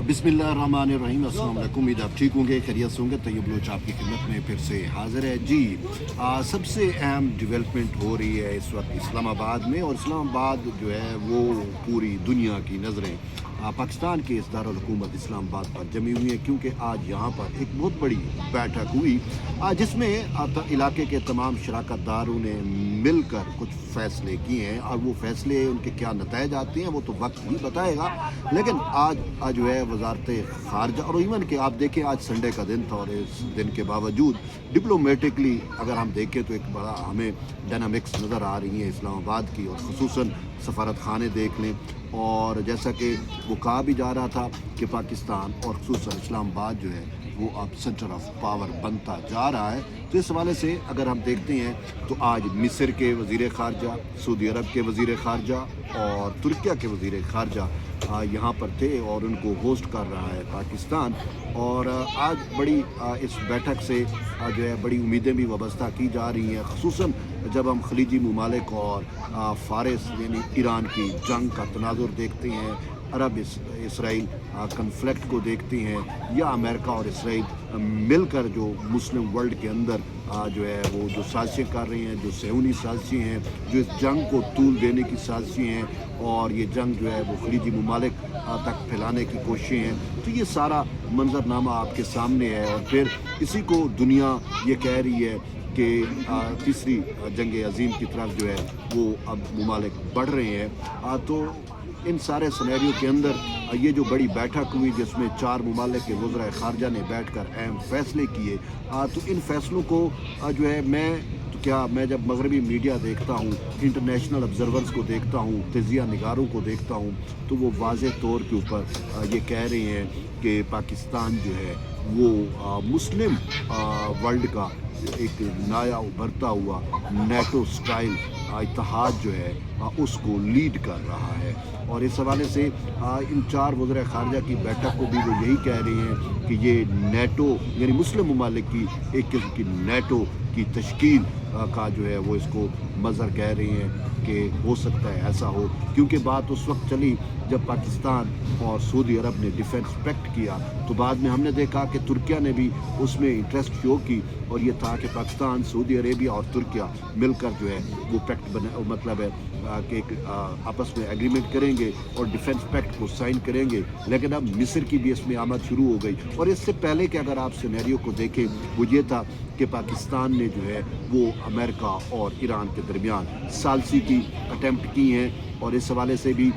बिस्मिल्लाहिर्रहमानिर्रहीम। अस्सलाम वालेकुम। उम्मीद आप ठीक होंगे, खैरियत से होंगे। तैयब लोच आपकी खिदमत में फिर से हाजिर है जी। सबसे अहम डेवलपमेंट हो रही है इस वक्त इस्लामाबाद में, और इस्लामाबाद जो है वो पूरी दुनिया की नज़रें पाकिस्तान के इस दारुल हुकूमत इस्लामाबाद पर जमी हुई हैं, क्योंकि आज यहाँ पर एक बहुत बड़ी बैठक हुई जिसमें इलाके के तमाम शराकतदारों ने मिलकर कुछ फ़ैसले किए हैं, और वो फ़ैसले उनके क्या नताइज आते हैं वो तो वक्त ही बताएगा। लेकिन आज जो है वजारत ख़ारजा, और इवन कि आप देखें आज संडे का दिन था, और इस दिन के बावजूद डिप्लोमेटिकली अगर हम देखें तो एक बड़ा हमें डायनामिक्स नज़र आ रही है इस्लामाबाद की, और ख़ुसूसन सफारत खाने देख लें। और जैसा कि वो कहा भी जा रहा था कि पाकिस्तान और ख़ुसूसन इस्लामाबाद जो है वो अब सेंटर ऑफ पावर बनता जा रहा है। तो इस हवाले से अगर हम देखते हैं तो आज मिस्र के वज़ीर ख़ारजा, सऊदी अरब के वज़ीर ख़ारजा और तुर्किया के वज़ीर ख़ारजा यहाँ पर थे, और उनको होस्ट कर रहा है पाकिस्तान। और आज बड़ी इस बैठक से जो है बड़ी उम्मीदें भी वाबस्ता की जा रही हैं, ख़ुसूसन जब हम खलीजी ममालिक और फ़ारिस यानी ईरान की जंग का तनाज़ुर देखते हैं, अरब इसराइल कन्फ्लिक्ट को देखते हैं, या अमेरिका और इसराइल मिलकर जो मुस्लिम वर्ल्ड के अंदर जो है वो जो साजिशें कर रही हैं, जो सहूनी साजिशें हैं, जो इस जंग को तूल देने की साजिशें हैं, और ये जंग जो है वो खलीजी ममालिक तक फैलाने की कोशिशें हैं। तो ये सारा मंजरनामा आपके सामने है, और फिर इसी को दुनिया ये कह रही है कि तीसरी जंग अजीम की तरफ जो है वो अब ममालिक बढ़ रहे हैं। तो इन सारे सिनेरियो के अंदर ये जो बड़ी बैठक हुई जिसमें 4 ममालिक के वज़राए ख़ारजा ने बैठकर अहम फ़ैसले किए, तो इन फ़ैसलों को जो है मैं जब मगरबी मीडिया देखता हूँ, इंटरनेशनल ऑब्ज़र्वर्स को देखता हूँ, तजिया निगारों को देखता हूँ, तो वो वाज़े तौर के ऊपर ये कह रहे हैं कि पाकिस्तान जो है वो मुस्लिम वर्ल्ड का एक नया उभरता हुआ नेटो स्टाइल इत्तेहाद जो है उसको लीड कर रहा है। और इस हवाले से इन 4 वज़ीर ख़ारजा की बैठक को भी वो यही कह रहे हैं कि ये नेटो यानी मुस्लिम ममालिक की एक किस्म की नेटो की तश्कील का जो है वो इसको मज़हर कह रही हैं कि हो सकता है ऐसा हो, क्योंकि बात उस वक्त चली जब पाकिस्तान और सऊदी अरब ने डिफेंस पैक्ट किया, तो बाद में हमने देखा कि तुर्किया ने भी उसमें इंटरेस्ट शो की, और ये था कि पाकिस्तान, सऊदी अरेबिया और तुर्किया मिलकर जो है वो पैक्ट मतलब है कि आपस में एग्रीमेंट करेंगे और डिफेंस पैक्ट को साइन करेंगे। लेकिन अब मिस्र की भी इसमें आमद शुरू हो गई, और इससे पहले कि अगर आप सिनेरियो को देखें वो ये था कि पाकिस्तान ने जो है वो अमेरिका और ईरान के दरमियान सालसी की अटैम्प्ट की हैं, और इस हवाले से भी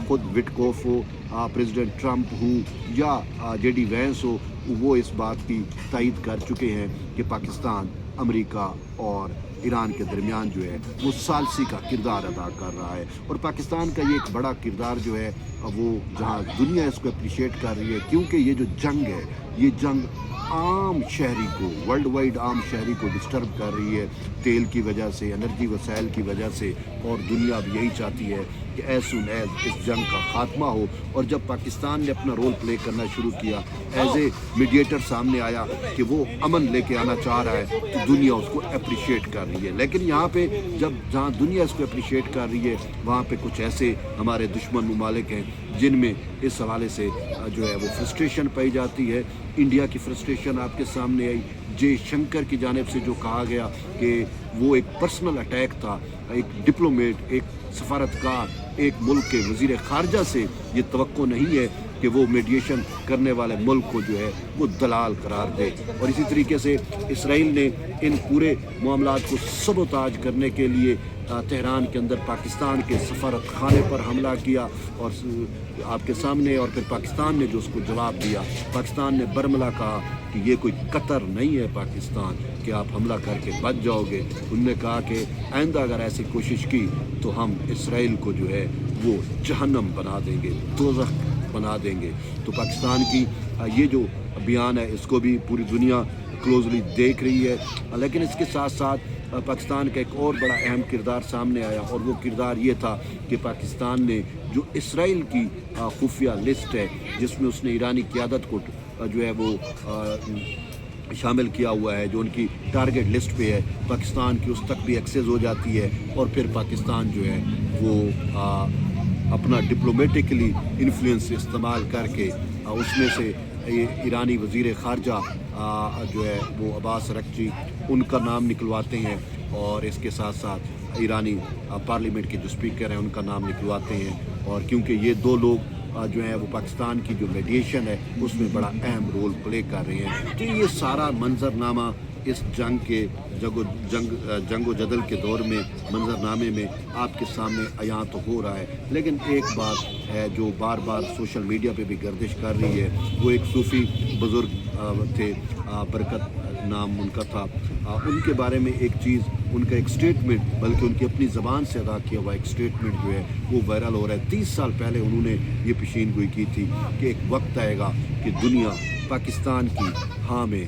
ख़ुद विटकोफ हो, प्रेसिडेंट ट्रंप हो, या जेडी वैंस हो, वो इस बात की तायद कर चुके हैं कि पाकिस्तान अमेरिका और ईरान के दरमियान जो है वो सालसी का किरदार अदा कर रहा है। और पाकिस्तान का ये एक बड़ा किरदार जो है वो जहाँ दुनिया इसको अप्रिशिएट कर रही है, क्योंकि ये जो जंग है ये जंग आम शहरी को, वर्ल्ड वाइड आम शहरी को डिस्टर्ब कर रही है, तेल की वजह से, एनर्जी वसाइल की वजह से, और दुनिया भी यही चाहती है कि एज सुन एज इस जंग का खात्मा हो। और जब पाकिस्तान ने अपना रोल प्ले करना शुरू किया, एज ए मीडिएटर सामने आया कि वो अमन लेके आना चाह रहा है, तो दुनिया उसको अप्रिशिएट कर रही है। लेकिन यहाँ पे जहाँ दुनिया इसको अप्रिशिएट कर रही है, वहाँ पे कुछ ऐसे हमारे दुश्मन ममालिक हैं जिनमें इस हवाले से जो है वो फ्रस्ट्रेशन पाई जाती है। इंडिया की फ्रस्ट्रेशन आपके सामने आई, जयशंकर की जानिब से जो कहा गया कि वो एक पर्सनल अटैक था, एक डिप्लोमेट, एक सफारतकार, एक मुल्क के वज़ीर ख़ारजा से ये तवक्को नहीं है कि वो मीडिएशन करने वाले मुल्क को जो है वो दलाल करार दे। और इसी तरीके से इसराइल ने इन पूरे मामलात को सबोताज करने के लिए तेहरान के अंदर पाकिस्तान के सफारत खाने पर हमला किया, और आपके सामने, और फिर पाकिस्तान ने जो उसको जवाब दिया, पाकिस्तान ने बरमला कहा कि ये कोई कतर नहीं है पाकिस्तान कि आप हमला करके बच जाओगे। उन्होंने कहा कि आइंदा अगर ऐसी कोशिश की तो हम इसराइल को जो है वो जहन्नम बना देंगे, दोज़ख बना देंगे। तो पाकिस्तान की ये जो बयान है इसको भी पूरी दुनिया क्लोजली देख रही है। लेकिन इसके साथ साथ पाकिस्तान का एक और बड़ा अहम किरदार सामने आया, और वो किरदार ये था कि पाकिस्तान ने जो इसराइल की खुफिया लिस्ट है जिसमें उसने ईरानी क़यादत को जो है वो शामिल किया हुआ है, जो उनकी टारगेट लिस्ट पे है, पाकिस्तान की उस तक भी एक्सेस हो जाती है, और फिर पाकिस्तान जो है वो अपना डिप्लोमेटिकली इन्फ्लुएंस इस्तेमाल करके اس میں سے ایرانی وزیر خارجہ جو ہے وہ عباس اراغچی، ان کا نام نکلواتے ہیں، اور اس کے ساتھ ساتھ ایرانی پارلیمنٹ کے جو اسپیکر ہیں ان کا نام نکلواتے ہیں، اور کیونکہ یہ دو لوگ جو ہیں وہ پاکستان کی جو میڈیشن ہے اس میں بڑا اہم رول پلے کر رہے ہیں۔ تو یہ سارا منظرنامہ اس جنگ و جدل کے دور میں منظرنامے میں آپ کے سامنے عیاں تو ہو رہا ہے، لیکن ایک بات ہے جو بار بار سوشل میڈیا پہ بھی گردش کر رہی ہے، وہ ایک صوفی بزرگ تھے، برکت نام ان کا تھا، ان کے بارے میں ایک چیز، ان کا ایک سٹیٹمنٹ، بلکہ ان کی اپنی زبان سے ادا کیا ہوا ایک سٹیٹمنٹ جو ہے وہ وائرل ہو رہا ہے۔ 30 سال پہلے انہوں نے یہ پیشین گوئی کی تھی کہ ایک وقت آئے گا کہ دنیا پاکستان کی ہاں میں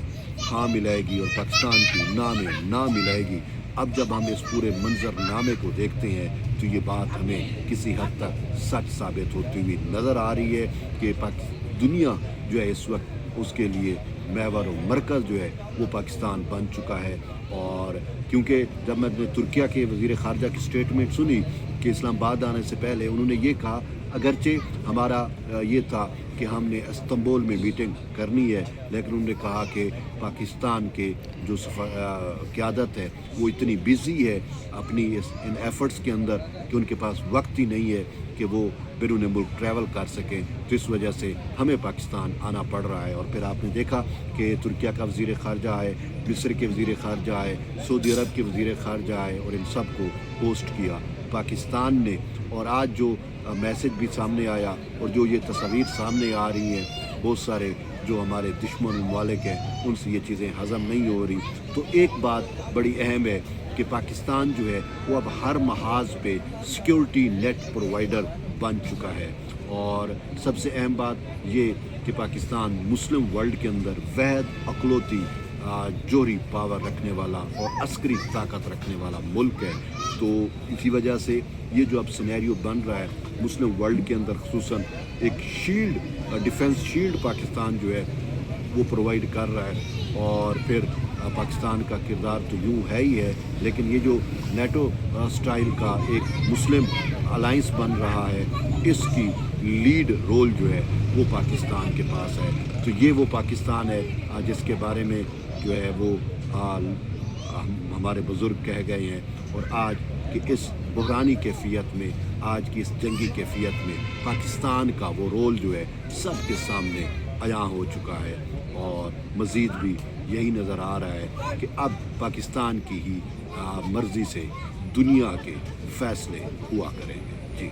ہاں ملائے گی اور پاکستان کی نہ میں نہ ملائے گی۔ اب جب ہم اس پورے منظر نامے کو دیکھتے ہیں تو یہ بات ہمیں کسی حد تک سچ ثابت ہوتی ہوئی نظر آ رہی ہے کہ دنیا جو ہے اس وقت اس کے لیے محور و مرکز جو ہے وہ پاکستان بن چکا ہے۔ اور کیونکہ جب میں نے ترکیہ کے وزیر خارجہ کی سٹیٹمنٹ سنی کہ اسلام آباد آنے سے پہلے انہوں نے یہ کہا، اگرچہ ہمارا یہ تھا کہ ہم نے استنبول میں میٹنگ کرنی ہے، لیکن انہوں نے کہا کہ پاکستان کے جو قیادت ہے وہ اتنی بیزی ہے اپنی ان ایفرٹس کے اندر کہ ان کے پاس وقت ہی نہیں ہے کہ وہ بیرون ملک ٹریول کر سکیں، تو اس وجہ سے ہمیں پاکستان آنا پڑ رہا ہے۔ اور پھر آپ نے دیکھا کہ ترکیہ کا وزیر خارجہ آئے، مصر کے وزیر خارجہ آئے، سعودی عرب کے وزیر خارجہ آئے، اور ان سب کو ہوسٹ کیا پاکستان نے۔ اور آج جو میسج بھی سامنے آیا اور جو یہ تصاویر سامنے آ رہی ہیں، بہت سارے جو ہمارے دشمن ممالک ہیں ان سے یہ چیزیں ہضم نہیں ہو رہی، تو ایک بات بڑی اہم ہے کہ پاکستان جو ہے وہ اب ہر محاذ پہ سیکیورٹی نیٹ پرووائڈر بن چکا ہے۔ اور سب سے اہم بات یہ کہ پاکستان مسلم ورلڈ کے اندر واحد اقلوتی جوہری پاور رکھنے والا اور عسکری طاقت رکھنے والا ملک ہے۔ تو اسی وجہ سے یہ جو اب سینیریو بن رہا ہے مسلم ورلڈ کے اندر، خصوصاً ایک شیلڈ، ڈیفنس شیلڈ پاکستان جو ہے وہ پرووائڈ کر رہا ہے۔ اور پھر پاکستان کا کردار تو یوں ہے ہی ہے، لیکن یہ جو نیٹو سٹائل کا ایک مسلم الائنس بن رہا ہے، اس کی لیڈ رول جو ہے وہ پاکستان کے پاس ہے۔ تو یہ وہ پاکستان ہے جس کے بارے میں جو ہے وہ ہمارے بزرگ کہہ گئے ہیں، اور آج کہ اس بحرانی کیفیت میں، آج کی اس جنگی کیفیت میں پاکستان کا وہ رول جو ہے سب کے سامنے عیاں ہو چکا ہے، اور مزید بھی یہی نظر آ رہا ہے کہ اب پاکستان کی ہی مرضی سے دنیا کے فیصلے ہوا کریں گے۔ جی